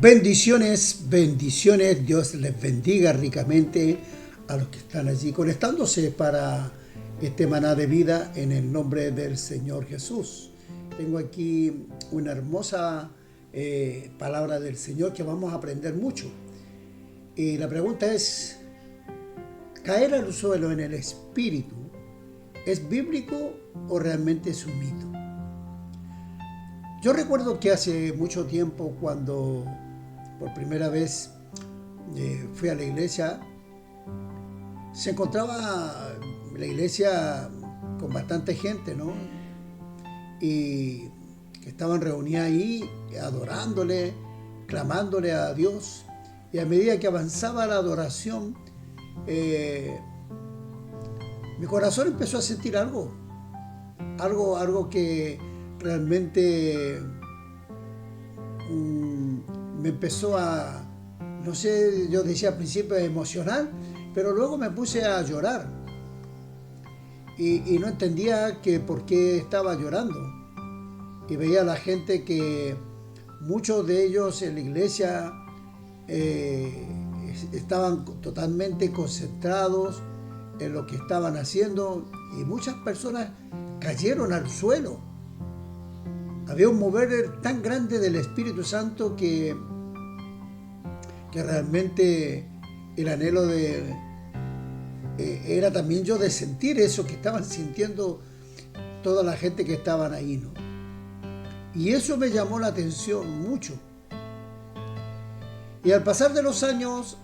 Bendiciones, bendiciones. Dios les bendiga ricamente a los que están allí conectándose para este maná de vida en el nombre del Señor Jesús. Tengo aquí una hermosa palabra del Señor que vamos a aprender mucho. Y la pregunta es, ¿caer al suelo en el espíritu es bíblico o realmente es un mito? Yo recuerdo que hace mucho tiempo, cuando por primera vez fui a la iglesia, se encontraba la iglesia con bastante gente, ¿no? Y que estaban reunidas ahí adorándole, clamándole a Dios. Y a medida que avanzaba la adoración, mi corazón empezó a sentir algo que realmente me empezó a, no sé, yo decía al principio emocional, pero luego me puse a llorar y no entendía que por qué estaba llorando. Y veía a la gente que muchos de ellos en la iglesia estaban totalmente concentrados en lo que estaban haciendo, y muchas personas cayeron al suelo. Había un mover tan grande del Espíritu Santo que realmente el anhelo era también yo de sentir eso que estaban sintiendo toda la gente que estaban ahí, ¿no? Y eso me llamó la atención mucho. Y al pasar de los años,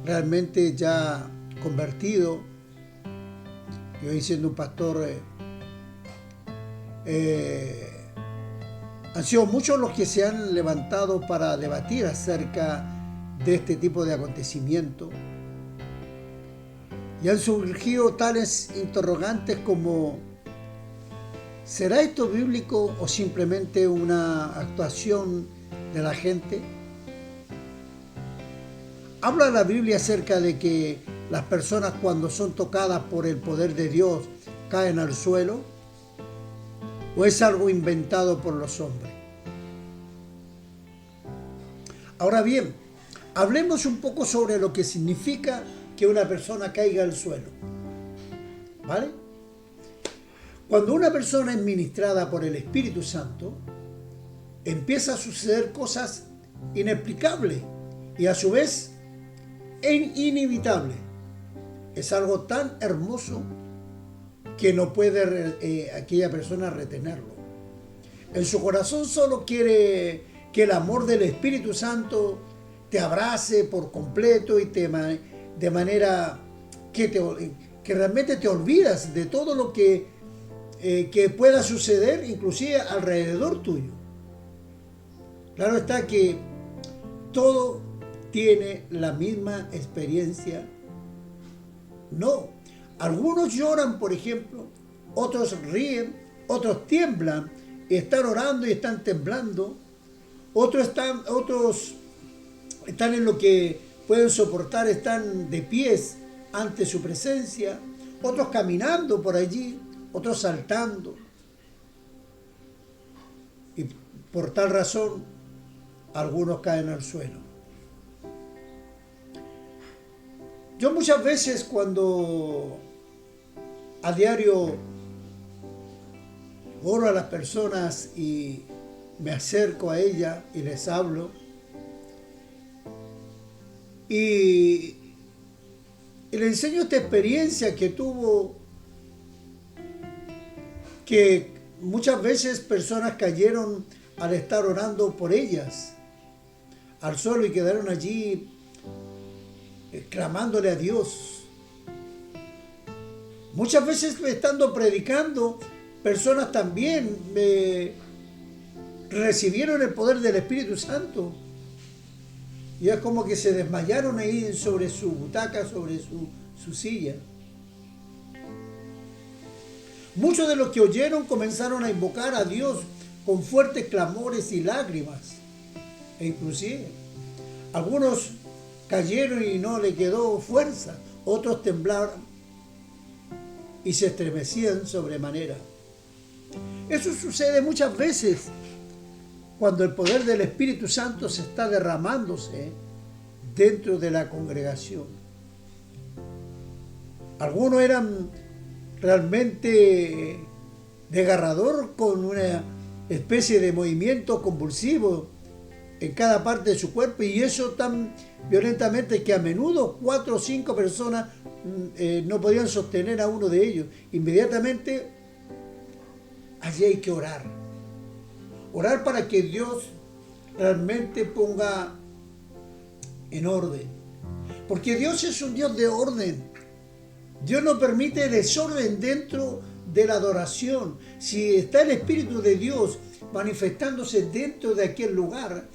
realmente ya convertido, y hoy siendo un pastor, han sido muchos los que se han levantado para debatir acerca de este tipo de acontecimientos. Y han surgido tales interrogantes como: ¿será esto bíblico o simplemente una actuación de la gente? ¿Habla la Biblia acerca de que las personas, cuando son tocadas por el poder de Dios, caen al suelo? ¿O es algo inventado por los hombres? Ahora bien, hablemos un poco sobre lo que significa que una persona caiga al suelo, ¿vale? Cuando una persona es ministrada por el Espíritu Santo, empieza a suceder cosas inexplicables y a su vez inevitables. Es algo tan hermoso que no puede aquella persona retenerlo. En su corazón solo quiere que el amor del Espíritu Santo te abrace por completo y de manera que realmente te olvidas de todo lo que pueda suceder, inclusive alrededor tuyo. Claro está que todo tiene la misma experiencia. No. Algunos lloran, por ejemplo, otros ríen, otros tiemblan y están orando y están temblando. Otros están en lo que pueden soportar, están de pies ante su presencia. Otros caminando por allí, otros saltando. Y por tal razón, algunos caen al suelo. Yo muchas veces, cuando a diario oro a las personas y me acerco a ellas y les hablo, y le enseño esta experiencia que tuvo, que muchas veces personas cayeron al estar orando por ellas al suelo y quedaron allí clamándole a Dios. Muchas veces, estando predicando, personas también recibieron el poder del Espíritu Santo y es como que se desmayaron ahí sobre su butaca, sobre su silla. Muchos de los que oyeron comenzaron a invocar a Dios con fuertes clamores y lágrimas, e inclusive algunos cayeron y no le quedó fuerza, otros temblaron y se estremecían sobremanera. Eso sucede muchas veces cuando el poder del Espíritu Santo se está derramándose dentro de la congregación. Algunos eran realmente desgarrador, con una especie de movimiento convulsivo en cada parte de su cuerpo, y eso tan violentamente que a menudo 4 o 5 personas no podían sostener a uno de ellos. Inmediatamente allí hay que orar. Orar para que Dios realmente ponga en orden. Porque Dios es un Dios de orden. Dios no permite desorden dentro de la adoración. Si está el Espíritu de Dios manifestándose dentro de aquel lugar,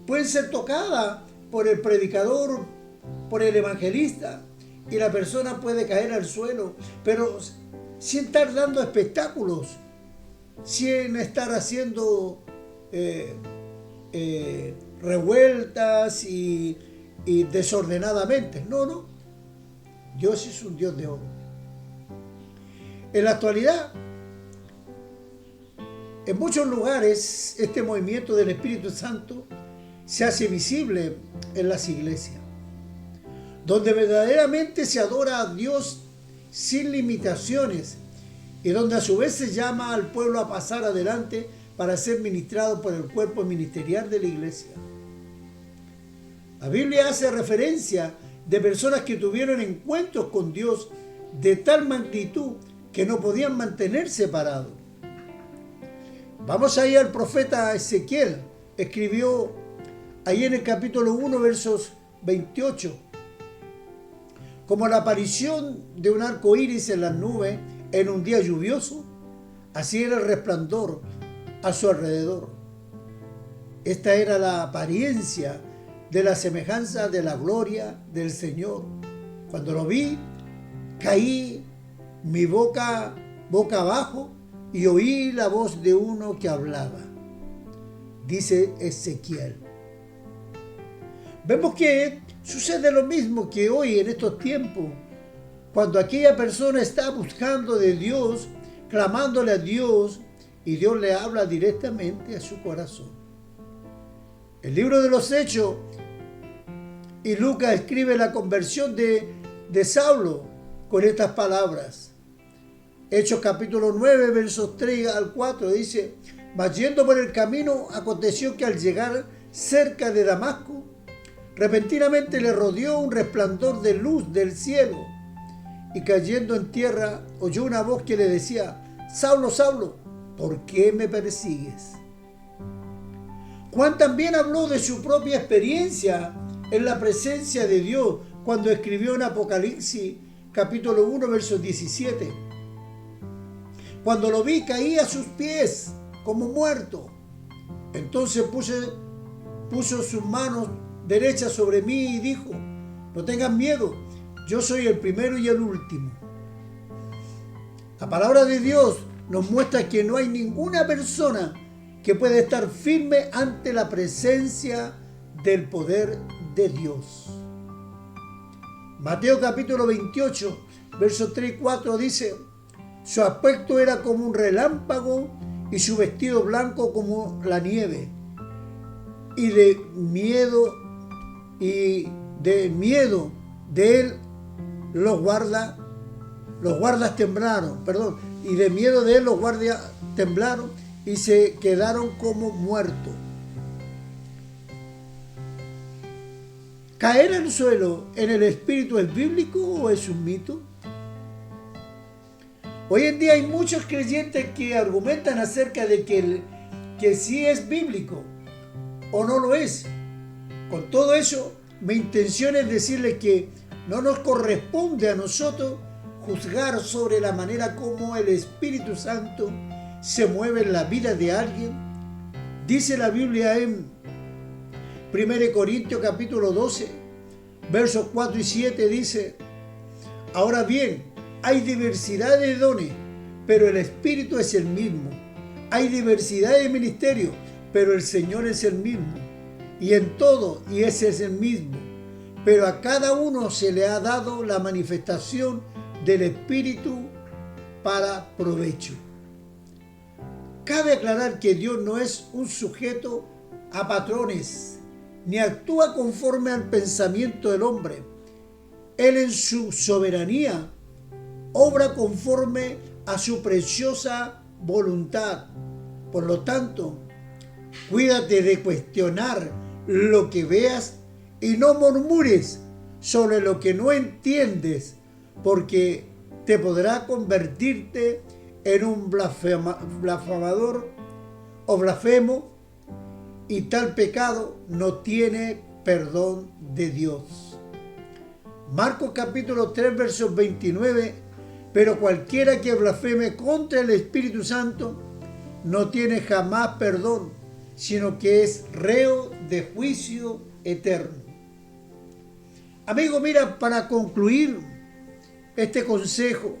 pueden ser tocadas por el predicador, por el evangelista, y la persona puede caer al suelo, pero sin estar dando espectáculos, sin estar haciendo revueltas y desordenadamente. No. Dios es un Dios de orden. En la actualidad, en muchos lugares, este movimiento del Espíritu Santo se hace visible en las iglesias, donde verdaderamente se adora a Dios sin limitaciones y donde a su vez se llama al pueblo a pasar adelante para ser ministrado por el cuerpo ministerial de la iglesia. La Biblia hace referencia de personas que tuvieron encuentros con Dios de tal magnitud que no podían mantener separados. Vamos ahí al profeta Ezequiel. Escribió ahí en el capítulo 1, versos 28. Como la aparición de un arco iris en las nubes en un día lluvioso, así era el resplandor a su alrededor. Esta era la apariencia de la semejanza de la gloria del Señor. Cuando lo vi, caí mi boca abajo y oí la voz de uno que hablaba. Dice Ezequiel. Vemos que sucede lo mismo que hoy en estos tiempos, cuando aquella persona está buscando de Dios, clamándole a Dios, y Dios le habla directamente a su corazón. El libro de los Hechos, y Lucas escribe la conversión de Saulo con estas palabras. Hechos capítulo 9, versos 3 al 4, dice: mas yendo por el camino, aconteció que al llegar cerca de Damasco, repentinamente le rodeó un resplandor de luz del cielo, y cayendo en tierra, oyó una voz que le decía: Saulo, Saulo, ¿por qué me persigues? Juan también habló de su propia experiencia en la presencia de Dios cuando escribió en Apocalipsis capítulo 1, verso 17. Cuando lo vi, caí a sus pies como muerto. Entonces puso sus manos derechas sobre mí y dijo: no tengan miedo, yo soy el primero y el último. La palabra de Dios nos muestra que no hay ninguna persona que pueda estar firme ante la presencia del poder de Dios. Mateo capítulo 28, versos 3 y 4 dice: su aspecto era como un relámpago y su vestido blanco como la nieve. Y de miedo de él los guardas temblaron, y de miedo de él los guardias temblaron y se quedaron como muertos. ¿Caer al suelo en el espíritu es bíblico o es un mito? Hoy en día hay muchos creyentes que argumentan acerca de que sí es bíblico o no lo es. Con todo eso, mi intención es decirles que no nos corresponde a nosotros juzgar sobre la manera como el Espíritu Santo se mueve en la vida de alguien. Dice la Biblia en 1 Corintios capítulo 12, versos 4 y 7, dice: ahora bien, hay diversidad de dones, pero el Espíritu es el mismo. Hay diversidad de ministerios, pero el Señor es el mismo. Y en todo, y ese es el mismo. Pero a cada uno se le ha dado la manifestación del Espíritu para provecho. Cabe aclarar que Dios no es un sujeto a patrones, ni actúa conforme al pensamiento del hombre. Él en su soberanía obra conforme a su preciosa voluntad. Por lo tanto, cuídate de cuestionar lo que veas y no murmures sobre lo que no entiendes, porque te podrá convertirte en un blasfemador o blasfemo, y tal pecado no tiene perdón de Dios. Marcos capítulo 3, versos 29, pero cualquiera que blasfeme contra el Espíritu Santo no tiene jamás perdón, sino que es reo de juicio eterno. Amigo, mira, para concluir este consejo,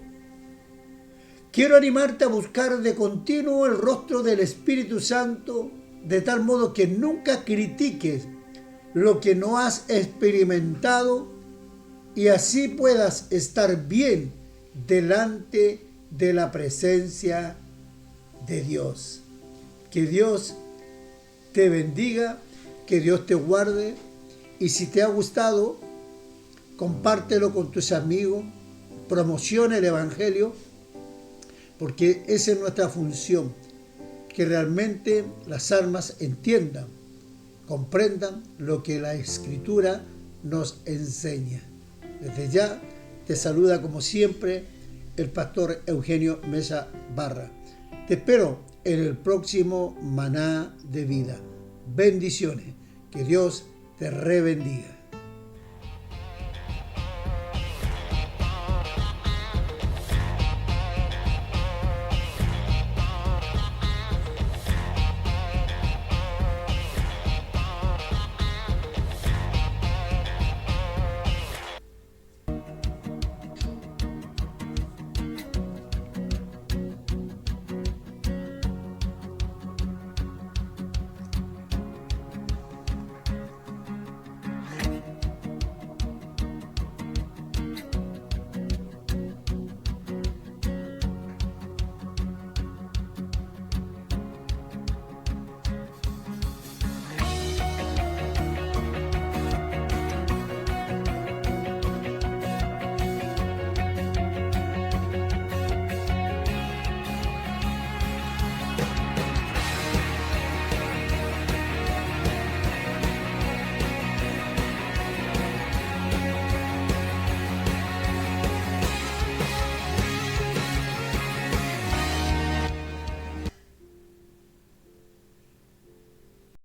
quiero animarte a buscar de continuo el rostro del Espíritu Santo, de tal modo que nunca critiques lo que no has experimentado y así puedas estar bien delante de la presencia de Dios. Que Dios te bendiga, que Dios te guarde, y si te ha gustado, compártelo con tus amigos, promociona el Evangelio, porque esa es nuestra función, que realmente las almas entiendan, comprendan lo que la Escritura nos enseña. Desde ya te saluda como siempre el pastor Eugenio Mesa Barra. Te espero en el próximo Maná de Vida. Bendiciones. Que Dios te rebendiga.